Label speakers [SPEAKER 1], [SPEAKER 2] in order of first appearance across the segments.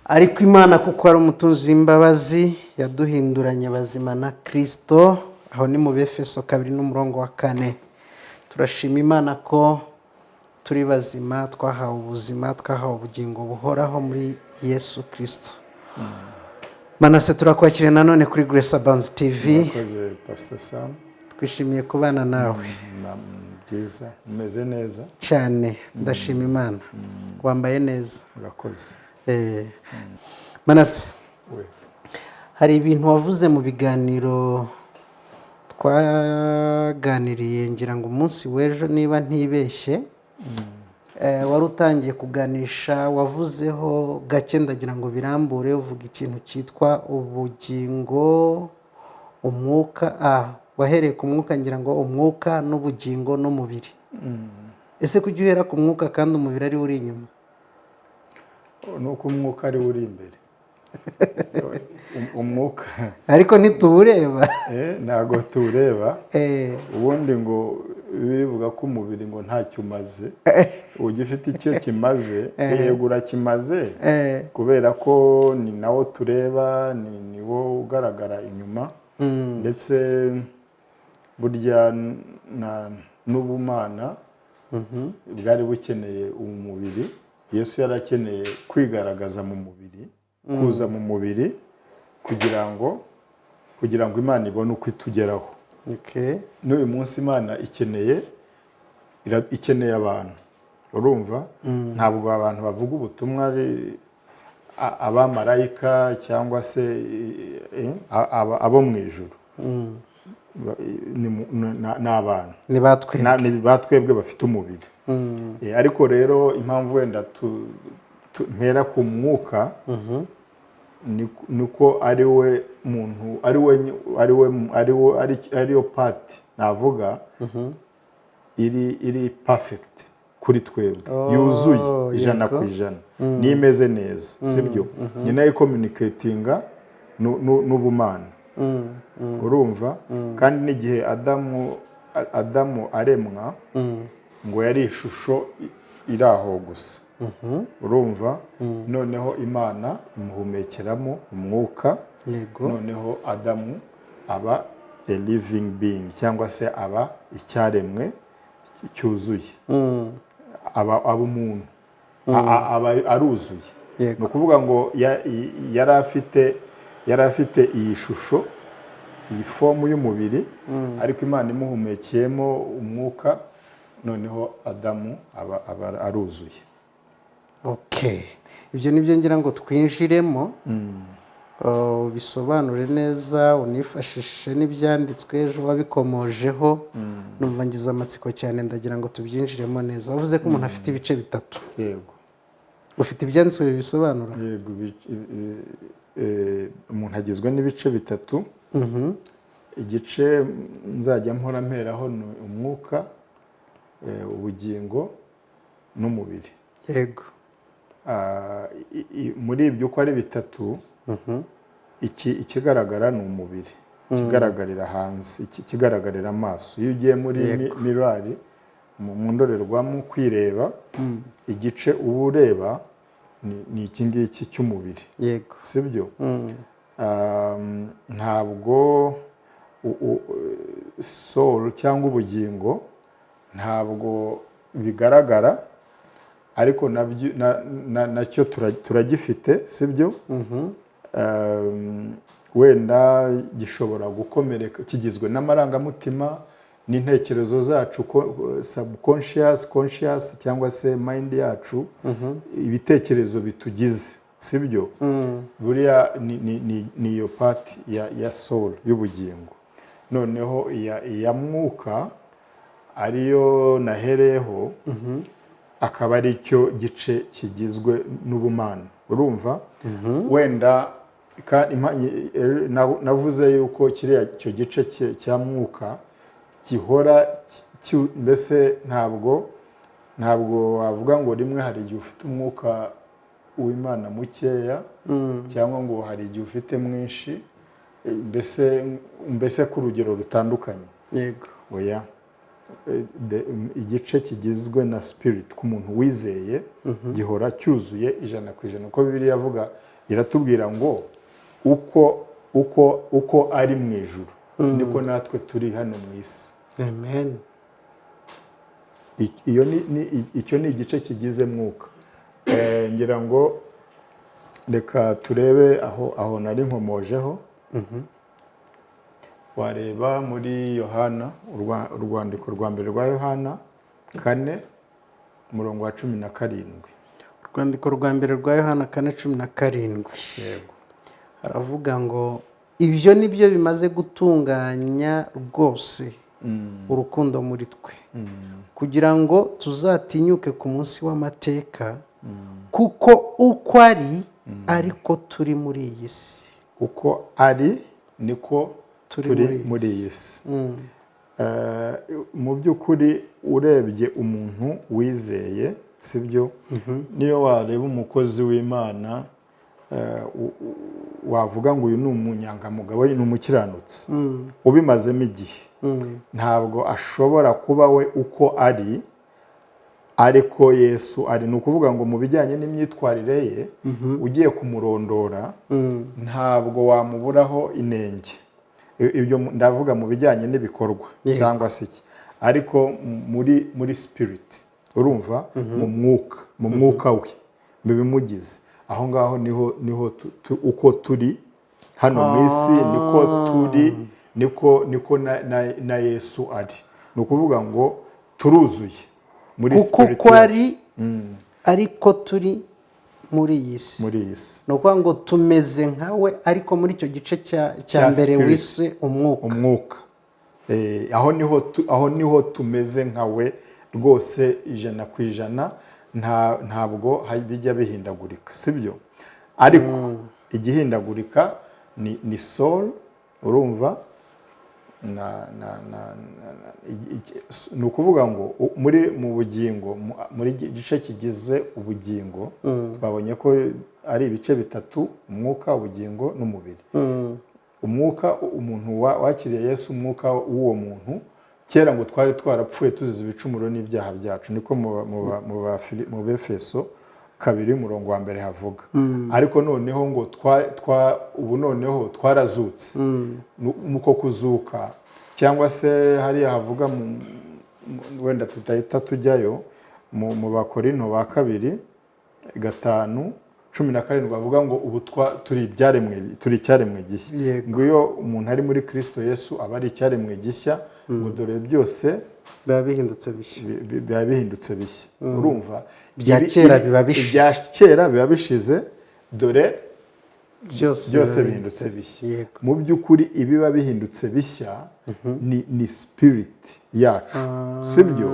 [SPEAKER 1] ariko Imana kuko ari umutunzi w'imbabazi yaduhinduranye bazima na Kristo, aho ni mu Befeso 2:4. Turashima Imana ko turi bazima, twahawe ubuzima, twahawe ubugingo buhoraho muri Yesu Kristo. Manase, turakwakiriye nanone kuri Grace Abounds TV.
[SPEAKER 2] Murakoze Pastor Sam.
[SPEAKER 1] Twishimiye kubana nawe.
[SPEAKER 2] Byiza, umeze neza
[SPEAKER 1] cyane, ndashima Imana. Wambaye neza.
[SPEAKER 2] Murakoze.
[SPEAKER 1] Manase,
[SPEAKER 2] we
[SPEAKER 1] hari ibintu wavuze mu biganiro twaganiriye, ngira ngo umunsi w'ejo niba ntibeshye, wari utangiye kuganisha, wavuzeho gake ndagira ngo birambure, uvuga ikintu cyitwa ubugingo, umwuka, wahereye ku mwuka, ngira ngo umwuka n'ubugingo n'umubiri. Ese kujya uhera ku mwuka kandi umubiri ari uri inyuma?
[SPEAKER 2] Nuko umwuka ari uri imbere. Umwuka
[SPEAKER 1] ariko ntituwureba.
[SPEAKER 2] Ntago tuwureba. Ubundi ngo bivuga ko umubiri ngo ntacyo umaze, ugifite icyo kimaze, yego urakimaze, kubera ko ni nawo tureba, ni wo ugaragara inyuma, ndetse burya n'ubumana bwari bukeneye umubiri. Yesu yarakeneye kwigaragaza mu mubiri, kuza mu mubiri kugira ngo Imana ibone uko itugeraho. N'uyu munsi Imana ikeneye abantu, urumva? Ntabwo abantu bavuga ubutumwa ari abamarayika cyangwa se abo mu ijuru. Ni abantu, ni batwebwe bafite umubiri. Ariko rero impamvu wenda mpera ku mwuka, niko ari we muntu, ariyo pati navuga iri perfect kuri twebwe, yuzuye 100%, ni imeze neza, sibyo? Ni nayo communicatinga n'ubumana, urumva? Kandi n'igihe Adamu aremwa, ngo yari ishusho iri aho gusa, urumva? Noneho Imana imuhumekeramo umwuka, noneho Adamu aba a living being, cyangwa se aba icyaremwe cyuzuye, aba umuntu, aba aruzuye. Ni ukuvuga ngo yari afite iyi shusho, iyi fomu y'umubiri, ariko Imana imuhumekeyemo umwuka, noneho Adamu aba aruzuye.
[SPEAKER 1] Ibyo nibyo ngira ngo twinjiremo, bisobanure neza, unifashishe n'ibyanditswe, ejo wabikomojeho, numva ngize amatsiko cyane, ndagira ngo tubyinjiremo neza. Wavuze ko umuntu afite ibice bitatu.
[SPEAKER 2] Yego.
[SPEAKER 1] Ufite ibyanditswe bibisobanura?
[SPEAKER 2] Yego, umuntu agizwe n'ibice bitatu. Igice nzajya mpora mperaho ni umwuka, ubugingo n'umubiri.
[SPEAKER 1] Yego.
[SPEAKER 2] Muri ibyo uko ari bitatu, ikigaragara ni umubiri, ikigaragarira hanze, ikigaragarira amaso. Iyo ugiye muri mirari, mu ndorerwamo kwireba, igice uba ureba ni iki ngiki cy'umubiri, sibyo? Ntabwo soul cyangwa ubugingo ntabwo bigaragara, ariko nacyo turagifite, sibyo? Wenda gishobora gukomereka, kigizwe n'amarangamutima n'intekerezo zacu, subconscious, conscious, cyangwa se mind yacu, ibitekerezo bitugize, sibyo? Buriya ni iyo pati ya soul y'ubugingo. Noneho iya mwuka ariyo nahereyeho, akaba ari cyo gice kigizwe n'ubumana, urumva? Wenda navuze yuko icyo gice cya mwuka gihora, mbese ntabwo wavuga ngo rimwe hari igihe ufite umwuka w'Imana mukeya, cyangwa ngo hari igihe ufite mwinshi, mbese ku rugero rutandukanye.
[SPEAKER 1] Yego.
[SPEAKER 2] Oya, igice kigizwe na spirit, ku muntu wizeye, gihora cyuzuye 100%. Uko Bibiliya yavuga iratubwira ngo uko ari mu ijuru niko natwe turi hano mu isi.
[SPEAKER 1] amen.
[SPEAKER 2] Icyo ni igice kigize mwuka. Ngira ngo reka turebe aho nari nkomojeho. Wareba muri Yohana, urwandiko rwa mbere rwa Yohana 4 umurongo wa 17.
[SPEAKER 1] Urwandiko rwa mbere rwa Yohana 4:17.
[SPEAKER 2] Yego.
[SPEAKER 1] Haravuga ngo ibyo ni byo bimaze gutunganya rwose urukundo muri twe, kugira ngo tuzatinyuke ku munsi w'amateka, kuko uko ari ariko turi muri iyi si.
[SPEAKER 2] Uko ari niko turi muri iyi si. Mu by'ukuri urebye umuntu wizeye, sibyo, niyo wareba umukozi w'Imana wavuga ngo uyu ni umunyangamugayo, ni umukiranutsi ubimazemo igihe, ntabwo ashobora kuba we uko ari ariko Yesu ari. Ni ukuvuga ngo mu bijyanye n'imyitwarire ye ugiye kumurondora ntabwo wamuburaho inenge. Ibyo ndavuga mu bijyanye n'ibikorwa cyangwa se iki, ariko muri spirit, urumva, mu mwuka we, mu bimugize, aho ngaho niho uko turi hano mu isi niko turi, niko na Yesu ari. Ni ukuvuga ngo turuzuye muri spirit,
[SPEAKER 1] kuko ari ariko turi muri iyi si. Ni ukuvuga ngo tumeze nkawe ariko muri icyo gice cya mbere wiswe umwuka.
[SPEAKER 2] Aho niho tumeze nkawe rwose 100%. Ntabwo bijya bihindagurika, sibyo? Ariko igihindagurika ni soul, urumva, ni ukuvuga ngo mu bugingo, muri gice kigize ubugingo, twabonye ko ari ibice bitatu: umwuka, ubugingo n'umubiri. Umwuka, umuntu wakiriye Yesu, umwuka w'uwo muntu, kera ngo twari twarapfuye tuzize ibicumuro n'ibyaha byacu, niko mu Befeso 2 umurongo wa mbere havuga. Ariko noneho ngo ubu noneho twarazutse. Muko kuzuka, cyangwa se hariya havuga wenda tutahita tujyayo, mu Bakorinto ba 2:5-17 bavuga ngo ubu turi icyaremwe gishya. Ngo iyo umuntu ari muri Kristo Yesu aba ari icyaremwe gishya, ngo dore byose
[SPEAKER 1] biba bihindutse bishya.
[SPEAKER 2] Urumva,
[SPEAKER 1] ibya kera biba
[SPEAKER 2] bishize, dore byose bihindutse bishya. Mu by'ukuri ibiba bihindutse bishya ni spirit yacu, sibyo?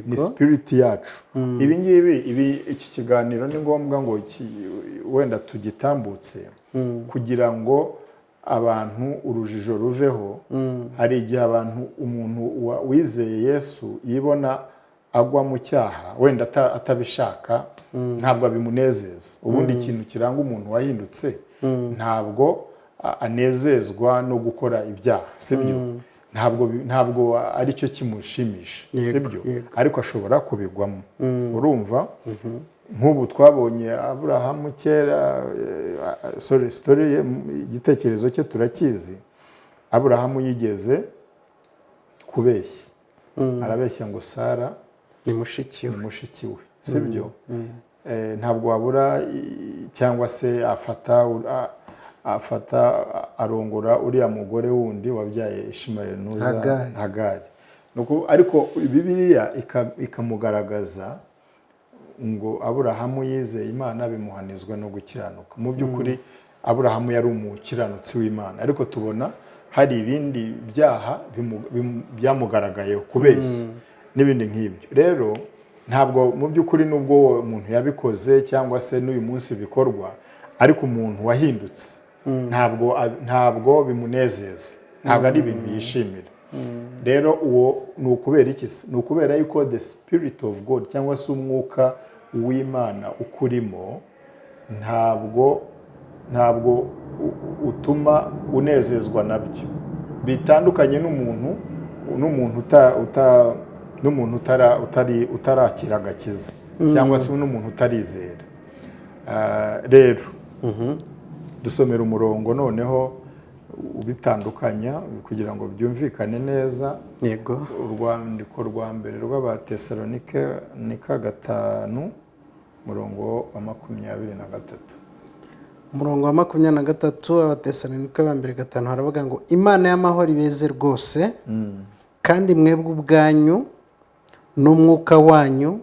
[SPEAKER 2] Ni spirit yacu. Iki kiganiro ni ngombwa ngo wenda tugitambutse kugira ngo abantu urujijo ruveho. Hari igihe umuntu wizeye Yesu yibona agwa mu cyaha, wenda atabishaka, ntabwo bimunezeza. Ubundi ikintu kiranga umuntu wahindutse ntabwo anezezwa no gukora ibyaha, sibyo? Ntabwo ari cyo kimushimisha, sibyo? Ariko ashobora kubigwamo, urumva. Nk'ubu twabonye Aburahamu kera, story igitekerezo cye turakizi. Aburahamu yigeze kubeshya, arabeshya ngo Sara
[SPEAKER 1] ni mushiki
[SPEAKER 2] we, sibyo? Ntabwo wabura, cyangwa se afata arongora uriya mugore wundi wabyaye Ishimayeli nuza Hagari. Ariko Bibiliya ikamugaragaza ngo Aburahamu yizeye Imana, bimuhanizwa no gukiranuka. Mu by'ukuri Aburahamu yari umukiranutsi w'Imana, ariko tubona hari ibindi byaha byamugaragayeho, kubeshya n'ibindi nk'ibyo. Rero ntabwo mu by'ukuri nubwo umuntu yabikoze cyangwa se n'uyu munsi bikorwa, ariko umuntu wahindutse ntabwo bimunezeza, ntabwo ari ibintu yishimira. Rero uwo ni ukubera iki? Ni ukubera yuko the spirit of God, cyangwa se umwuka w'Imana ukurimo, ntabwo utuma unezezwa nabyo. Bitandukanye n'umuntu utarakira agakiza, cyangwa se n'umuntu utarizera. Rero dusomera umurongo noneho ubitandukanya kugira ngo byumvikane neza.
[SPEAKER 1] yego.
[SPEAKER 2] Urwandiko rwa mbere rw'Abatesalonike ni 5 umurongo wa 23.
[SPEAKER 1] Umurongo wa 23 Abatesalonike ba mbere 5 haravuga ngo Imana y'amahoro ibeze rwose kandi mwebwe ubwanyu n'umwuka wanyu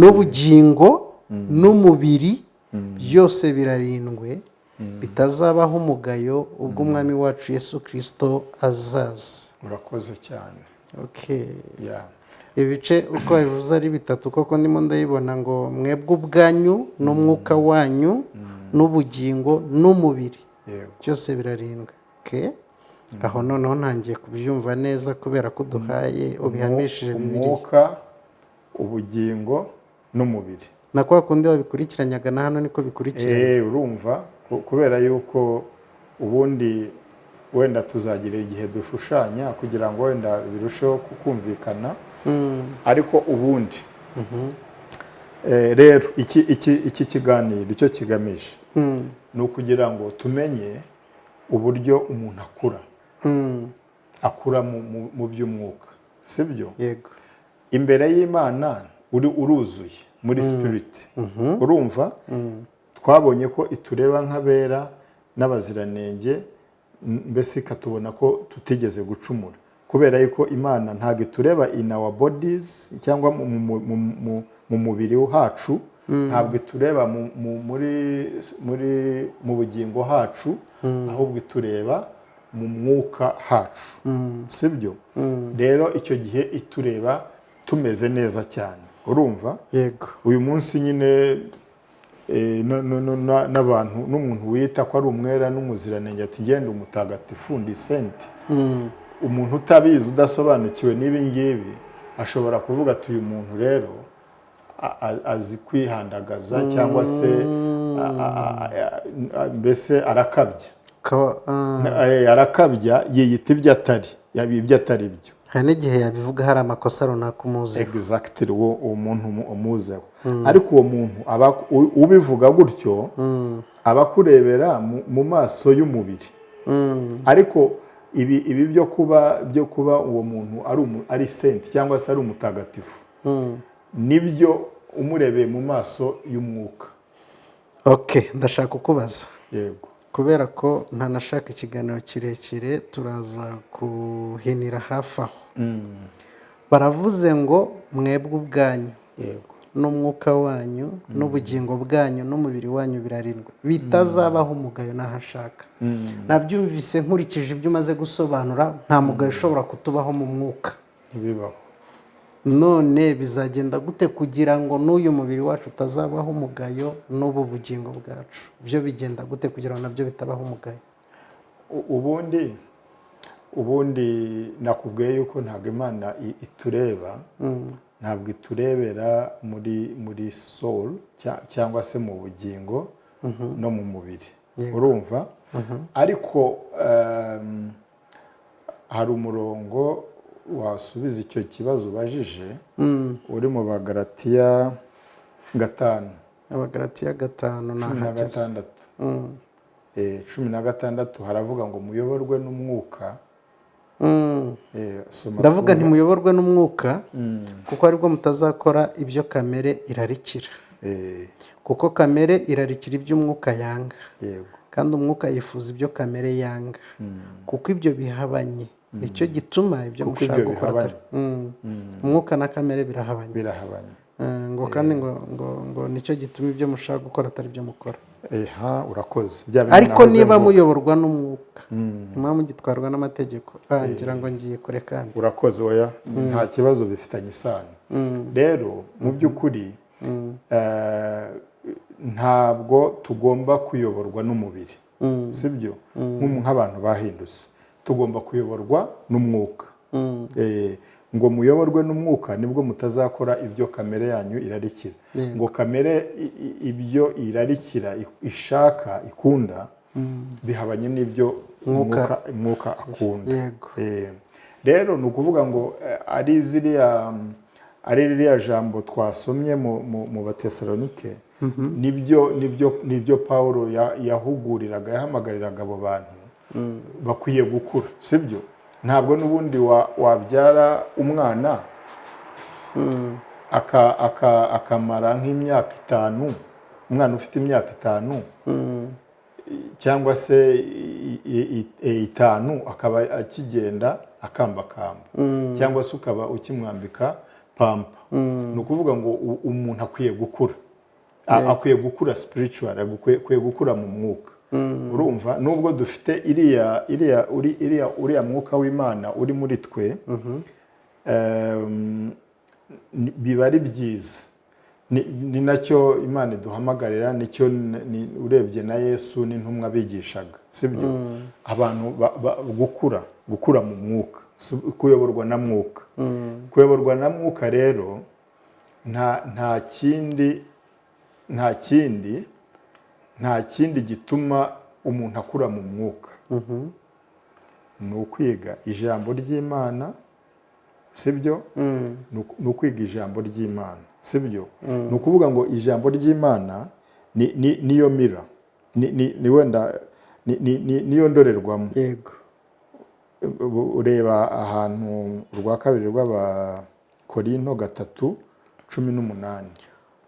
[SPEAKER 1] n'ubugingo n'umubiri byose birarindwe bitazabaho umugayo ubwo umwami wacu Yesu Kristo azaza.
[SPEAKER 2] Urakoze cyane.
[SPEAKER 1] Okay. Ibice uko bivuze ari bitatu koko ndimo ndayibona ngo mwebwe ubwanyu n'umwuka wanyu n'ubugingo n'umubiri byose birarindwe. Okay. Aho noneho ntangiye kubyumva neza kubera ko duhaye ubihamishije Bibiliya.
[SPEAKER 2] Umwuka, ubugingo n'umubiri.
[SPEAKER 1] Na kwa kundi babikurikiranyaga na hano niko bikurikirana.
[SPEAKER 2] Urumva kubera yuko ubundi wenda tuzagira igihe dushushanya kugira ngo wenda birusheho kukumvikana. Ariko ubundi rero iki kiganiro icyo kigamije ni ukugira ngo tumenye uburyo umuntu akura mu by'umwuka, sibyo?
[SPEAKER 1] Yego.
[SPEAKER 2] Imbere y'Imana uruzuye muri spirit. Urumva twabonye ko itureba nk'abera n'abaziranenge, mbese ikatubona ko tutigeze gucumura kubera yuko Imana ntabwo itureba in our bodies cyangwa mu mubiri hacu, ntabwo itureba mu bugingo hacu, ahubwo itureba mu mwuka hacu, sibyo? Rero icyo gihe itureba tumeze neza cyane. Urumva?
[SPEAKER 1] Yego.
[SPEAKER 2] Uyu munsi nyine n'abantu n'umuntu wita ko ari umwera n'umuziranenge ati ngende umutagatifu ndi senti, umuntu utabizi udasobanukiwe n'ibi ngibi ashobora kuvuga ati uyu muntu rero azi kwihandagaza cyangwa se mbese arakabya, arakabya yiyita ibyo atari, ibyo atari byo.
[SPEAKER 1] Hari n'igihe yabivuga hari amakosa runaka umuzeho.
[SPEAKER 2] Exactly, uwo muntu umuzeho. Ariko uwo muntu ubivuga gutyo aba akurebera mu maso y'umubiri. Ariko ibi byo kuba uwo muntu ari senti cyangwa se ari umutagatifu nibyo umurebeye mu maso y'umwuka.
[SPEAKER 1] Okay, ndashaka kukubaza.
[SPEAKER 2] Yego.
[SPEAKER 1] Kubera ko ntanashaka ikiganiro kirekire turaza kuhinira hafi aho. Baravuze ngo mwebwe ubwanyu n'umwuka wanyu n'ubugingo bwanyu n'umubiri wanyu birarindwe bitazabaho umugayo n'ahashaka. Nabyumvise nkurikije ibyo umaze gusobanura, nta mugayo ushobora kutubaho mu mwuka.
[SPEAKER 2] Ntibibaho.
[SPEAKER 1] None bizagenda gute kugira ngo n'uyu mubiri wacu utazabaho umugayo n'ubu bugingo bwacu? Byo bigenda gute kugira ngo nabyo bitabaho umugayo?
[SPEAKER 2] Ubundi nakubwiye yuko ntabwo Imana itureba, ntabwo iturebera muri soul cyangwa se mu bugingo no mu mubiri. Urumva? Ariko hari umurongo wasubiza icyo kibazo ubajije uri mu Bagalatiya 5.
[SPEAKER 1] Abagalatiya 5
[SPEAKER 2] 16. 16 haravuga ngo muyoborwe n'umwuka.
[SPEAKER 1] Ndavuga nti muyoborwe n'umwuka kuko aribwo mutazakora ibyo kamere irarikira. Kuko kamere irarikira ibyo umwuka yanga. Kandi umwuka yifuza ibyo kamere yanga. Kuko ibyo bihabanye. Nicyo gituma ibyo mushaka gukora. Umwuka na kamere birahabanye. Ngo kandi ngo nicyo gituma ibyo mushaka gukora atari byo mukora.
[SPEAKER 2] Urakoze.
[SPEAKER 1] Ariko niba muyoborwa n'umwuka mwaba mugitwarwa n'amategeko, ngira ngo ngiye kure kandi.
[SPEAKER 2] Urakoze, oya, nta kibazo bifitanye isano. Rero mu by'ukuri ntabwo tugomba kuyoborwa n'umubiri, sibyo? Nk'abantu bahindutse tugomba kuyoborwa n'umwuka. Ngo muyoborwe n'umwuka nibwo mutazakora ibyo kamere yanyu irarikira. Ngo kamere ibyo irarikira ishaka ikunda bihabanye n'ibyo umwuka akunda. Rero ni ukuvuga ngo ari ririya jambo twasomye mu Batesalonike nibyo Pawulo yahuguriraga yahamagariraga abo bantu bakwiye gukura, sibyo? Ntabwo n'ubundi wabyara umwana akamara nk'imyaka 5, umwana ufite imyaka 5 cyangwa se 5 akaba akigenda akambakamba, cyangwa se ukaba ukimwambika pampa. Ni ukuvuga ngo umuntu akwiye gukura, akwiye gukura spiritual, akwiye gukura mu mwuka. Urumva, nubwo dufite uriya mwuka w'Imana uri muri twe, biba ari byiza. Ni nacyo Imana iduhamagarira, nicyo urebye na Yesu n'intumwa bigishaga, sibyo? Abantu gukura mu mwuka, kuyoborwa na mwuka. Kuyoborwa na mwuka rero nta kindi gituma umuntu akura mu mwuka. Ni ukwiga ijambo ry'Imana, sibyo? Ni ukwiga ijambo ry'Imana, sibyo? Ni ukuvuga ngo ijambo ry'Imana niyo mira, niyo ndorerwamo.
[SPEAKER 1] Yego.
[SPEAKER 2] Ureba ahantu urwa kabiri rw'Abakorinto 3:18.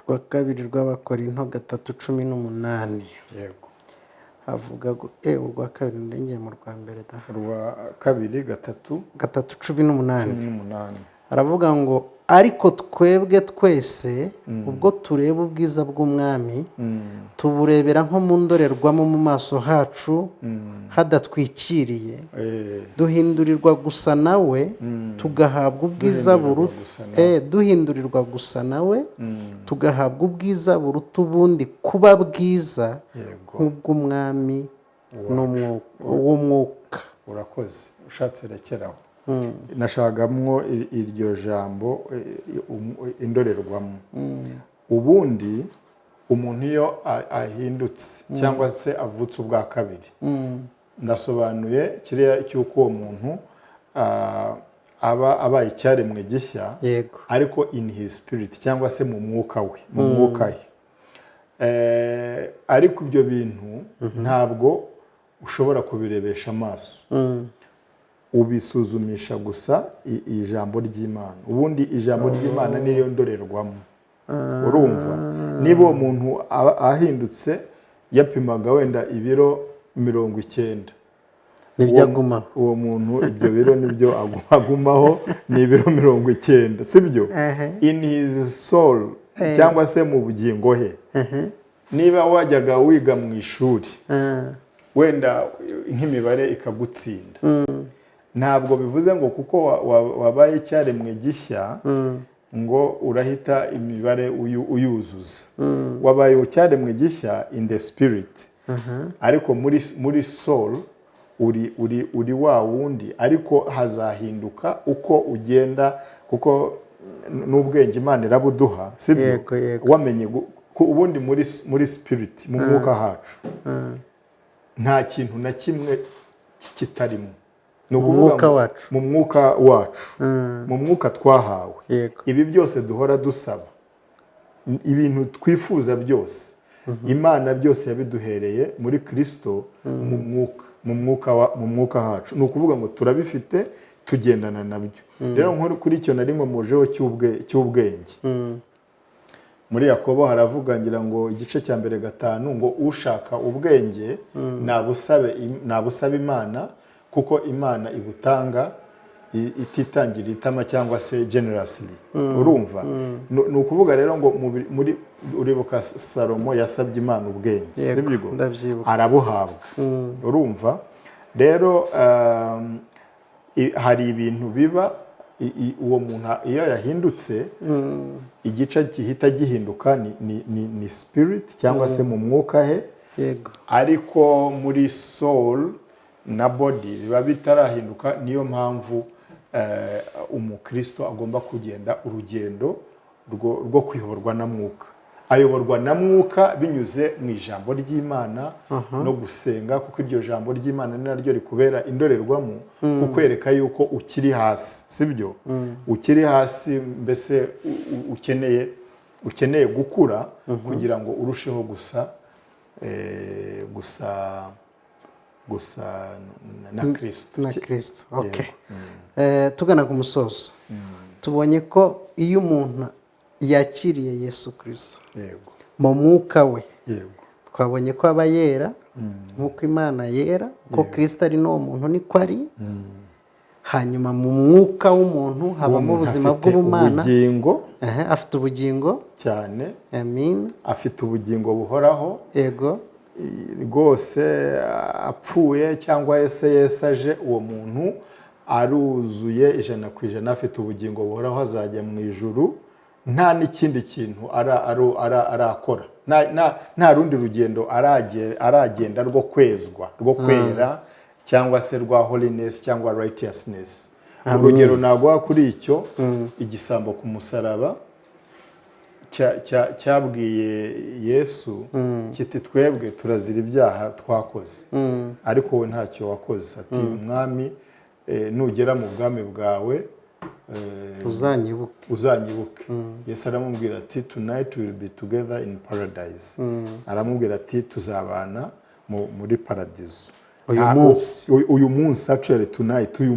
[SPEAKER 1] Urwa kabiri rw'Abakorinto 3:18.
[SPEAKER 2] Yego.
[SPEAKER 1] Havuga urwa kabiri ndengeye mu rwa mbere da.
[SPEAKER 2] Urwa kabiri
[SPEAKER 1] 3:18. Aravuga ngo ariko twebwe twese ubwo tureba ubwiza bw'Umwami tuburebera nko mu ndorerwamo mu maso hacu hadatwikiriye, duhindurirwa gusa nawe tugahabwa ubwiza duhindurirwa gusa nawe tugahabwa ubwiza buruta ubundi kuba bwiza nk'ubw'Umwami w'umwuka.
[SPEAKER 2] Urakoze, ushatse rekeraho. Nashagamwo iryo jambo indorerwamo. Ubundi umuntu iyo ahindutse cyangwa se avutse ubwa kabiri, ndasobanuye kiriya cy'uko uwo muntu aba abaye icyaremwe gishya, ariko in his spirit cyangwa se mu mwuka we, mu mwuka he. Ariko ibyo bintu ntabwo ushobora kubirebesha amaso, ubisuzumisha gusa ijambo ry'Imana. Ubundi ijambo ry'Imana niyo ndorerwamo. Urumva, niba uwo muntu ahindutse yapimaga wenda ibiro 90,
[SPEAKER 1] nibyo agumaho
[SPEAKER 2] uwo muntu ibyo biro nibyo agumaho, ni ibiro 90, sibyo? In his soul cyangwa se mu bugingo he. Niba wajyaga wiga mu ishuri wenda nk'imibare ikagutsinda, ntabwo bivuze ngo kuko wabaye icyaremwe gishya ngo urahita imibare uyuzuza. Wabaye icyaremwe gishya in the spirit, ariko muri soul uri wa wundi, ariko hazahinduka uko ugenda, kuko n'ubwenge Imana irabuduha, sibyo? Wamenye ubundi muri spirit, mu mwuka hacu nta kintu na kimwe kitarimo. Ni ukuvuga mu mwuka wacu, mu mwuka twahawe, ibi byose duhora dusaba, ibintu twifuza byose, Imana byose yabiduhereye muri Kristo, mu mwuka hacu. Ni ukuvuga ngo turabifite, tugendana nabyo. Rero kuri icyo nari mujeho cy'ubwenge, muri Yakobo haravuga ngira ngo igice cya mbere 5 ngo ushaka ubwenge nabusabe Imana, kuko Imana ibutanga ititangira itama cyangwa se generously. Urumva, ni ukuvuga rero ngo uribuka Salomo yasabye Imana ubwenge, sibyo? Arabuhabwa. Urumva rero hari ibintu biba, uwo muntu iyo yahindutse igice gihita gihinduka ni spirit cyangwa se mu mwuka he, ariko muri soul na body biba bitarahinduka. Niyo mpamvu umukristo agomba kugenda urugendo rwo kuyoborwa na mwuka. Ayoborwa na mwuka binyuze mu ijambo ry'Imana no gusenga, kuko iryo jambo ry'Imana ni naryo rikubera indorerwamo, kukwereka yuko ukiri hasi, sibyo? Ukiri hasi, mbese ukeneye gukura kugira ngo urusheho gusa na Kristo.
[SPEAKER 1] na Kristo. Okay. Tugana ku musozo, tubonye ko iyo umuntu yakiriye Yesu Kristo
[SPEAKER 2] Yego.
[SPEAKER 1] mu mwuka we,
[SPEAKER 2] Yego.
[SPEAKER 1] twabonye ko aba yera nk'uko Imana yera, ko Kristo ari n'uwo muntu niko ari. Hanyuma mu mwuka w'umuntu habamo ubuzima bw'ubumana, afite ubugingo
[SPEAKER 2] cyane,
[SPEAKER 1] amen,
[SPEAKER 2] afite ubugingo buhoraho,
[SPEAKER 1] yego,
[SPEAKER 2] rwose apfuye cyangwa Yesu aje, uwo muntu aruzuye 100%, afite ubugingo buhoraho, azajya mu ijuru, nta n'ikindi kintu arakora, nta rundi rugendo aragenda rwo kwezwa, rwo kwera, cyangwa se rwa holiness cyangwa righteousness. Urugero naguha kuri icyo, igisambo ku musaraba cyabwiye Yesu kiti twebwe turazira ibyaha twakoze, ariko we ntacyo wakoze. Ati umwami, nugera mu bwami bwawe uzanyibuke. Yesu aramubwira ati tonight we will be together in paradise. Aramubwira ati tuzabana muri paradizo. Uyu munsi actually tonight, uyu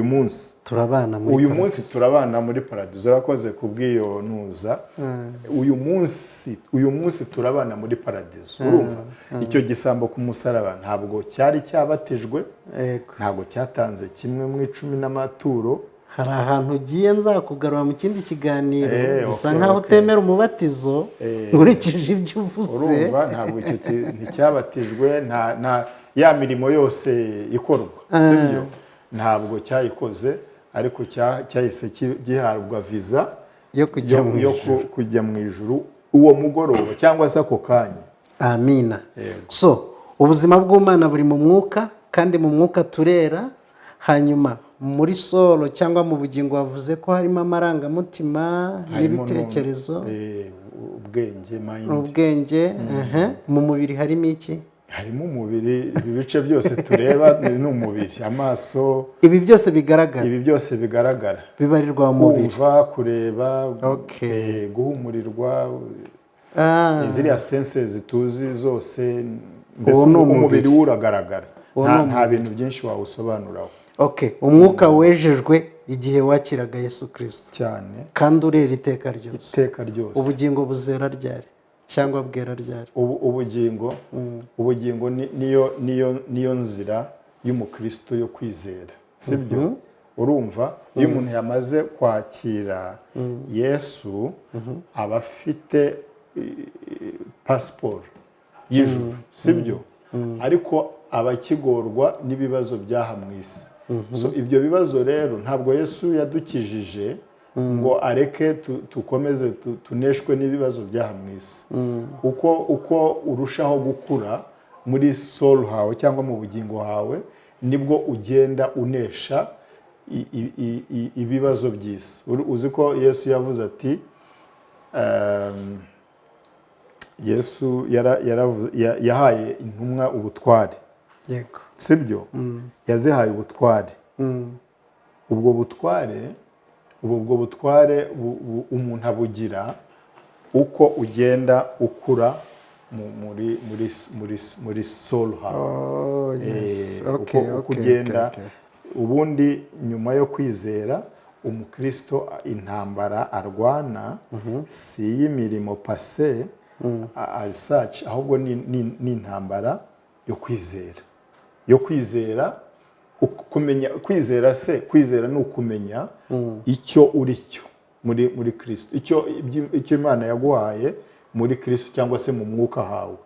[SPEAKER 2] munsi turabana muri paradizo. Yakoze kubwiyo nuza, uyu munsi turabana muri paradizo. Urumva icyo gisambo ku musaraba ntabwo cyari cyabatijwe, ntabwo cyatanze kimwe mu 10 n'amaturo.
[SPEAKER 1] Hari ahantu ugiye nzakugarura mu kindi kiganiro, bisa nkaho utemera umubatizo nkurikije ibyo uvuze.
[SPEAKER 2] Urumva ntabwo icyo nticyabatijwe, nta ya mirimo yose ikorwa, sibyo, ntabwo cyayikoze, ariko cyahise gihabwa viza yo kujya mu ijuru uwo mugoroba cyangwa se ako kanya.
[SPEAKER 1] Amina. So ubuzima bw'Imana buri mu mwuka, kandi mu mwuka turera. Hanyuma muri solo cyangwa mu bugingo wavuze ko harimo amarangamutima n'ibitekerezo, ubwenge. Mu mubiri harimo iki?
[SPEAKER 2] Harimo umubiri, ibice byose tureba ni umubiri, amaso,
[SPEAKER 1] ibi byose bigaragara, bibarirwa mu mubiri.
[SPEAKER 2] Kumva, kureba, guhumurirwa, ziriya senses tuzi zose, mbese umubiri uragaragara, nta bintu byinshi wawusobanuraho.
[SPEAKER 1] Umwuka wejejwe igihe wakiraga Yesu Kristo
[SPEAKER 2] cyane,
[SPEAKER 1] kandi urera iteka ryose.
[SPEAKER 2] Ubugingo
[SPEAKER 1] buzera ryari cyangwa bwera ryari?
[SPEAKER 2] Ubugingo niyo nzira y'umukristo yo kwizera, sibyo? Urumva iyo umuntu yamaze kwakira Yesu, aba afite passport y'ijuru, sibyo? Ariko abakigorwa n'ibibazo byaha mu isi. So ibyo bibazo rero ntabwo Yesu yadukijije ngo areke tukomeze tuneshwe n'ibibazo byaha mu isi. Uko urushaho gukura muri soul hawe cyangwa mu bugingo hawe, nibwo ugenda unesha ibibazo by'isi. Uzi ko Yesu yavuze ati, Yesu yahaye intumwa ubutware,
[SPEAKER 1] yego,
[SPEAKER 2] sibyo? Yazihaye ubutware. Ubwo butware umuntu abugira uko ugenda ukura muri soul hawe. Uko ugenda, ubundi nyuma yo kwizera, umukristo intambara arwana si y'imirimo passé as such, ahubwo ni intambara yo kwizera, kumenya kwizera ni ukumenya icyo uri cyo muri Kristo, icyo Imana yaguhaye muri Kristo cyangwa se mu mwuka hawe.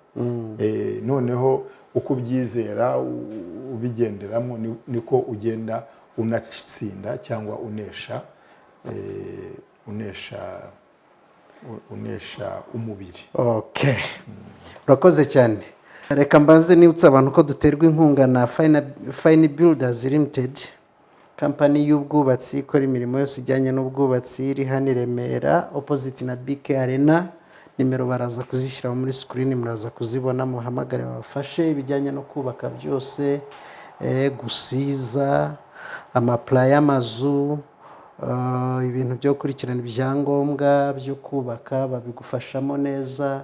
[SPEAKER 2] Noneho uko ubyizera ubigenderamo, niko ugenda unatsinda cyangwa unesha umubiri.
[SPEAKER 1] Urakoze cyane. Reka mbanze nibutsa abantu ko duterwa inkunga na Fine Builders Limited, kampani y'ubwubatsi ikora imirimo yose ijyanye n'ubwubatsi, iri hano i Remera opposite na BK Arena. Nimero baraza kuzishyira muri screen, muraza kuzibona, muhamagare babafashe ibijyanye no kubaka byose, gusiza, amapla y'amazu, ibintu byo gukurikirana ibyangombwa byo kubaka babigufashamo neza,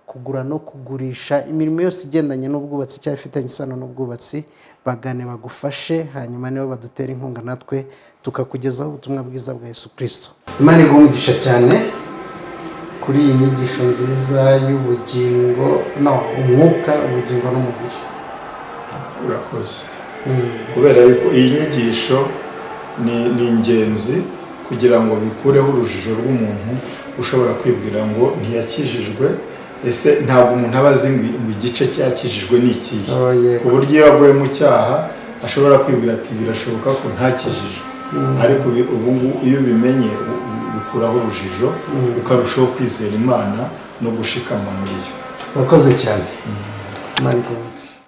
[SPEAKER 1] kugura no kugurisha, imirimo yose igendanye n'ubwubatsi cyangwa ifitanye isano n'ubwubatsi, bagane bagufashe, hanyuma nibo badutera inkunga natwe tukakugezaho ubutumwa bwiza bwa Yesu Kristo. Imana iguhe cyane kuri iyi nyigisho nziza y'ubugingo, umwuka, ubugingo n'umubiri.
[SPEAKER 2] Urakoze. Kubera yuko iyi nyigisho ni ingenzi kugira ngo bikureho urujijo rw'umuntu ushobora kwibwira ngo ntiyakijijwe, ese ntabwo umuntu aba azi ngo igice cyakijijwe ni ikihe, ku buryo iyo aguye mu cyaha ashobora kwibwira ati birashoboka ko ntakijijwe, ariko ubu iyo ubimenye bikuraho urujijo, ukarushaho kwizera Imana no gushikama muri yo.
[SPEAKER 1] Urakoze cyane. Imana iguhe.